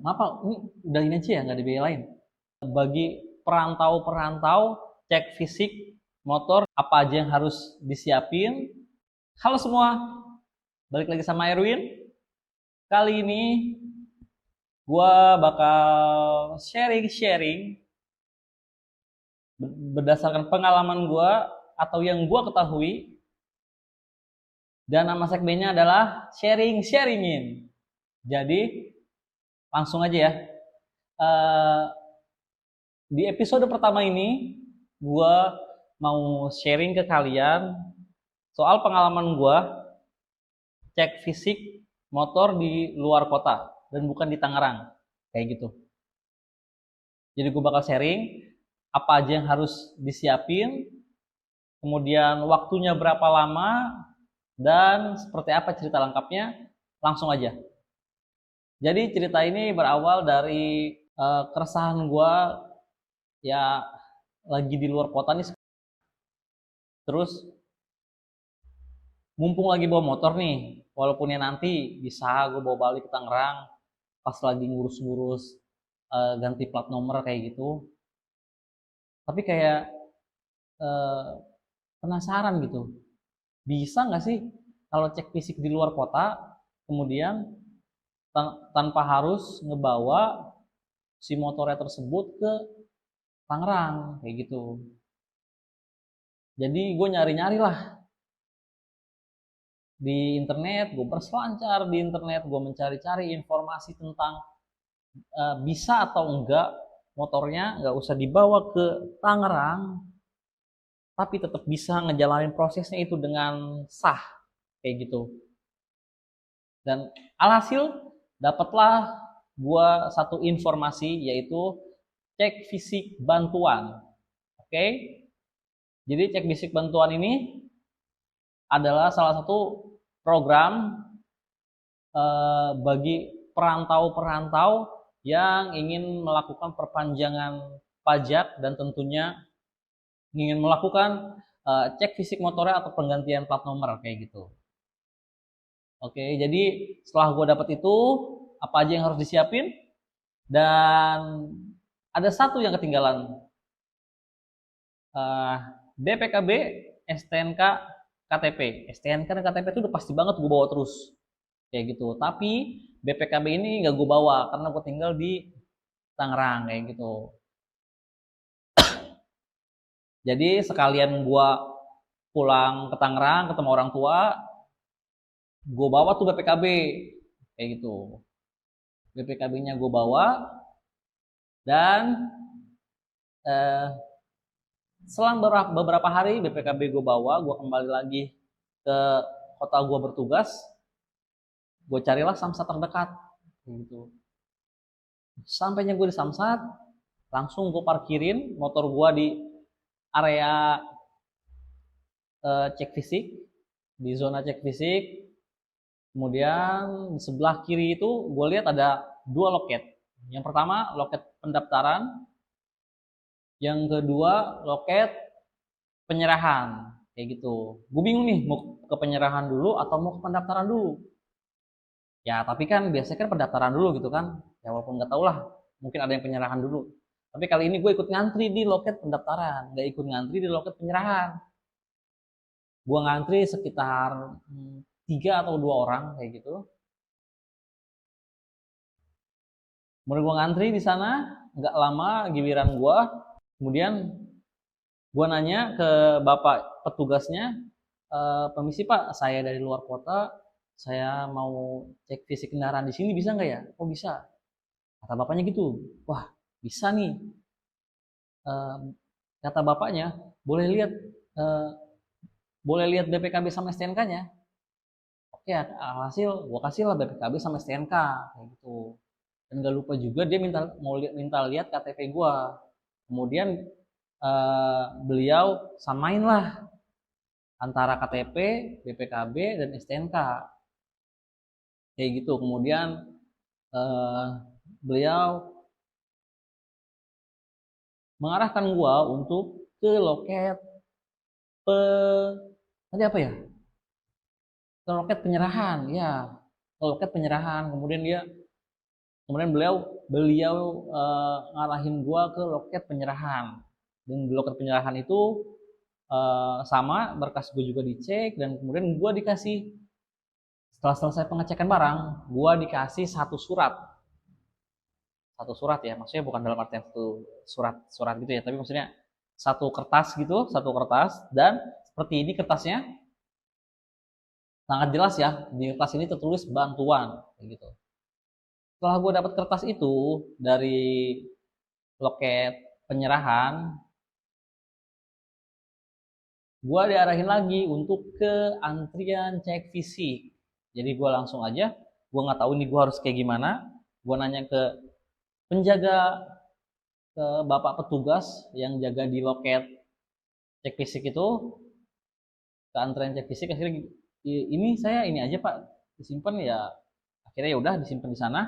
maaf Pak, ini udah ini aja ya, nggak ada biaya lain. Bagi perantau-perantau, cek fisik motor, apa aja yang harus disiapin. Halo semua, balik lagi sama Erwin. Kali ini gua bakal sharing-sharing berdasarkan pengalaman gua atau yang gua ketahui, dan nama segmennya adalah sharing-sharingin. Jadi langsung aja ya. Eh, Di episode pertama ini, gue mau sharing ke kalian soal pengalaman gue cek fisik motor di luar kota dan bukan di Tangerang, kayak gitu. Jadi gue bakal sharing apa aja yang harus disiapin, kemudian waktunya berapa lama, dan seperti apa cerita lengkapnya. Langsung aja. Jadi cerita ini berawal dari keresahan gue, ya lagi di luar kota nih. Terus mumpung lagi bawa motor nih, walaupun ya nanti bisa gue bawa balik ke Tangerang pas lagi ngurus-ngurus ganti plat nomor kayak gitu. Tapi kayak uh, penasaran gitu, bisa nggak sih kalau cek fisik di luar kota, kemudian tanpa harus ngebawa si motornya tersebut ke Tangerang kayak gitu. Jadi gue nyari-nyari lah di internet, gue berselancar di internet, gue mencari-cari informasi tentang bisa atau enggak motornya nggak usah dibawa ke Tangerang, tapi tetap bisa ngejalanin prosesnya itu dengan sah kayak gitu. Dan alhasil dapatlah gua satu informasi, yaitu cek fisik bantuan. Oke, jadi cek fisik bantuan ini adalah salah satu program bagi perantau-perantau yang ingin melakukan perpanjangan pajak dan tentunya ingin melakukan cek fisik motornya atau penggantian plat nomor kayak gitu. Oke, jadi setelah gue dapat itu, apa aja yang harus disiapin, dan ada satu yang ketinggalan, BPKB, STNK, KTP. STNK dan KTP itu udah pasti banget gue bawa terus kayak gitu. Tapi BPKB ini nggak gue bawa karena gue tinggal di Tangerang kayak gitu. Jadi sekalian gue pulang ke Tangerang ketemu orang tua, gue bawa tuh BPKB kayak gitu. BPKB-nya gue bawa, dan selang beberapa hari BPKB gue bawa, gue kembali lagi ke kota gue bertugas, gue carilah samsat terdekat kayak gitu. Sampainya gue di samsat, langsung gue parkirin motor gue di area cek fisik, di zona cek fisik. Kemudian di sebelah kiri itu gue lihat ada dua loket. Yang pertama loket pendaftaran, yang kedua loket penyerahan kayak gitu. Gue bingung nih, mau ke penyerahan dulu atau mau ke pendaftaran dulu. Ya tapi kan biasanya kan pendaftaran dulu gitu kan. Ya walaupun nggak tahu lah, mungkin ada yang penyerahan dulu. Tapi kali ini gue ikut ngantri di loket pendaftaran, nggak ikut ngantri di loket penyerahan. Gue ngantri sekitar 3 atau 2 orang kayak gitu. Kemudian gue ngantri di sana, nggak lama giliran gue. Kemudian gue nanya ke bapak petugasnya, permisi pak, saya dari luar kota, saya mau cek fisik kendaraan di sini, bisa nggak ya? Oh bisa, kata bapaknya gitu. Wah bisa nih, kata bapaknya, boleh lihat eh, boleh lihat BPKB sama STNK-nya. Oke, hasil gue kasih lah BPKB sama STNK kayak gitu. Dan gak lupa juga dia minta lihat KTP gue. Kemudian beliau samain lah antara KTP, BPKB, dan STNK kayak gitu. Kemudian beliau mengarahkan gua untuk ke loket tadi apa ya, ke loket penyerahan ya, ke loket penyerahan. Kemudian dia Kemudian beliau ngarahin gua ke loket penyerahan. Dan di loket penyerahan itu sama, berkas gue juga dicek, dan kemudian gue dikasih, setelah selesai pengecekan barang, gue dikasih satu surat ya, maksudnya bukan dalam artian satu surat gitu ya, tapi maksudnya satu kertas gitu, dan seperti ini kertasnya, sangat jelas ya, di kertas ini tertulis bantuan kayak gitu. Setelah gue dapat kertas itu dari loket penyerahan, gue diarahin lagi untuk ke antrian cek fisik. Jadi gue langsung aja, gue nggak tahu ini gue harus kayak gimana, gue nanya ke penjaga, ke bapak petugas yang jaga di loket cek fisik itu, ke antrian cek fisik. Akhirnya ini saya ini aja pak, disimpan ya. Akhirnya ya udah disimpan di sana.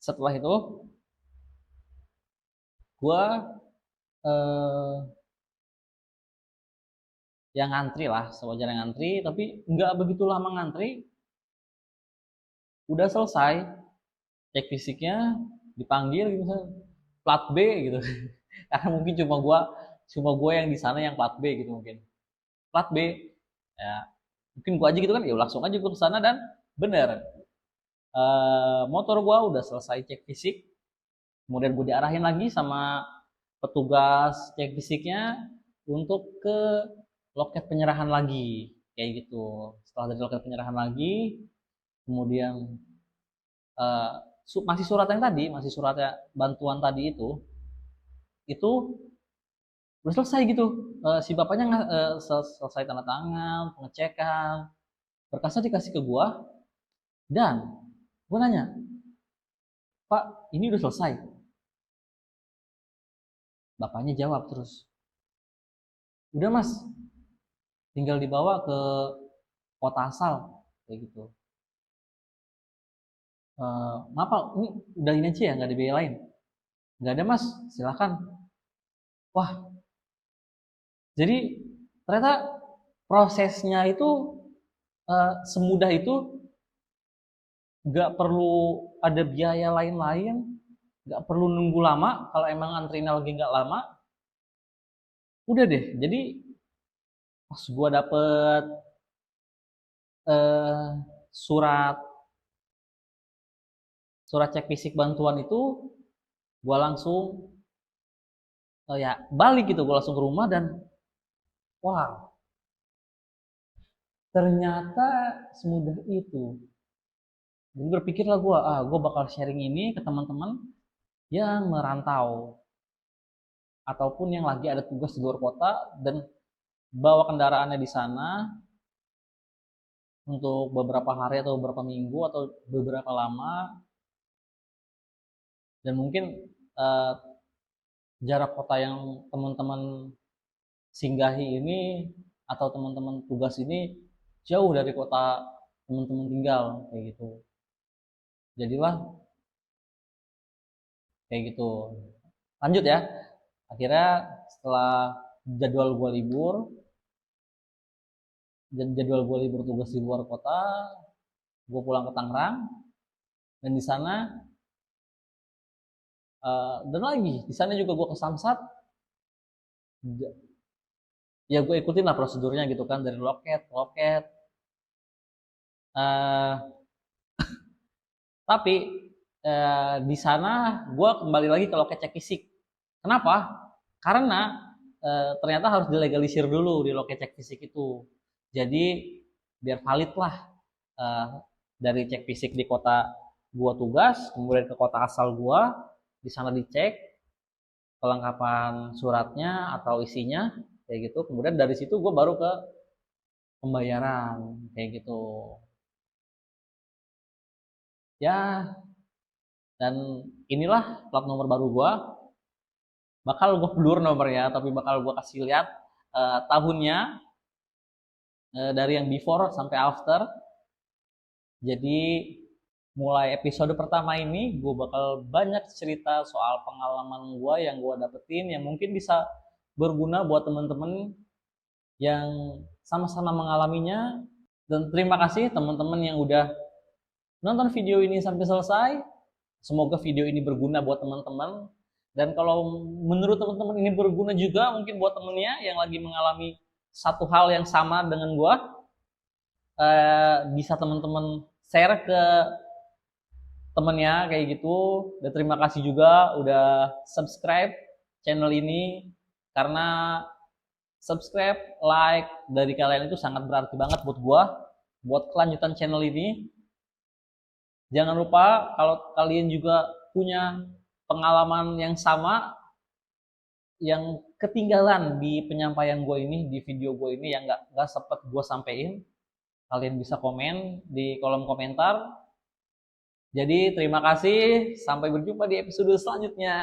Setelah itu gue yang ngantri lah, sewajarnya ngantri, tapi nggak begitu lama ngantri, udah selesai cek fisiknya, dipanggil gitu, plat B gitu. Karena mungkin cuma gua yang di sana yang plat B gitu, mungkin plat B ya, mungkin gua aja gitu kan, ya langsung aja gua ke sana, dan bener, motor gua udah selesai cek fisik. Kemudian gua diarahin lagi sama petugas cek fisiknya untuk ke loket penyerahan lagi kayak gitu. Setelah dari loket penyerahan lagi, kemudian masih surat yang tadi, masih suratnya bantuan tadi itu udah selesai gitu. Si bapaknya selesai tanda tangan, pengecekan, berkasnya dikasih ke gua, dan gua nanya, Pak, ini udah selesai? Bapaknya jawab terus, udah mas, tinggal dibawa ke kota asal kayak gitu. Maaf Pak, ini udah ini aja ya, nggak ada biaya lain? Nggak ada mas, silakan. Wah, jadi ternyata prosesnya itu semudah itu, nggak perlu ada biaya lain-lain, nggak perlu nunggu lama. Kalau emang antrinya lagi nggak lama, udah deh. Jadi pas gua dapet eh, surat cek fisik bantuan itu, gua langsung ya balik gitu, gua langsung ke rumah, dan wow, ternyata semudah itu. Jadi berpikirlah gue bakal sharing ini ke teman-teman yang merantau ataupun yang lagi ada tugas di luar kota dan bawa kendaraannya di sana untuk beberapa hari atau beberapa minggu atau beberapa lama, dan mungkin uh, jarak kota yang teman-teman singgahi ini atau teman-teman tugas ini jauh dari kota teman-teman tinggal kayak gitu. Jadilah kayak gitu. Lanjut ya. Akhirnya setelah jadwal gue libur tugas di luar kota, gue pulang ke Tangerang, dan di sana dan lagi di sana juga gue ke Samsat. Ya gue ikutin lah prosedurnya gitu kan, dari loket tapi di sana gue kembali lagi ke loket cek fisik. Kenapa? Karena ternyata harus dilegalisir dulu di loket cek fisik itu. Jadi biar valid lah, dari cek fisik di kota gua tugas, kemudian ke kota asal gua, di sana dicek kelengkapan suratnya atau isinya kayak gitu. Kemudian dari situ gua baru ke pembayaran kayak gitu. Ya, dan inilah plat nomor baru gua. Bakal gue blur nomornya, tapi bakal gue kasih lihat tahunnya, dari yang before sampai after. Jadi mulai episode pertama ini gue bakal banyak cerita soal pengalaman gue yang gue dapetin, yang mungkin bisa berguna buat temen-temen yang sama-sama mengalaminya. Dan terima kasih teman-teman yang udah nonton video ini sampai selesai. Semoga video ini berguna buat teman-teman. Dan kalau menurut teman-teman ini berguna juga mungkin buat temennya yang lagi mengalami satu hal yang sama dengan gua, bisa teman-teman share ke temennya kayak gitu. Dan terima kasih juga udah subscribe channel ini, karena subscribe, like dari kalian itu sangat berarti banget buat gua, buat kelanjutan channel ini. Jangan lupa kalau kalian juga punya pengalaman yang sama, yang ketinggalan di penyampaian gue ini, di video gue ini yang nggak sempet gue sampein, kalian bisa komen di kolom komentar. Jadi terima kasih, sampai berjumpa di episode selanjutnya.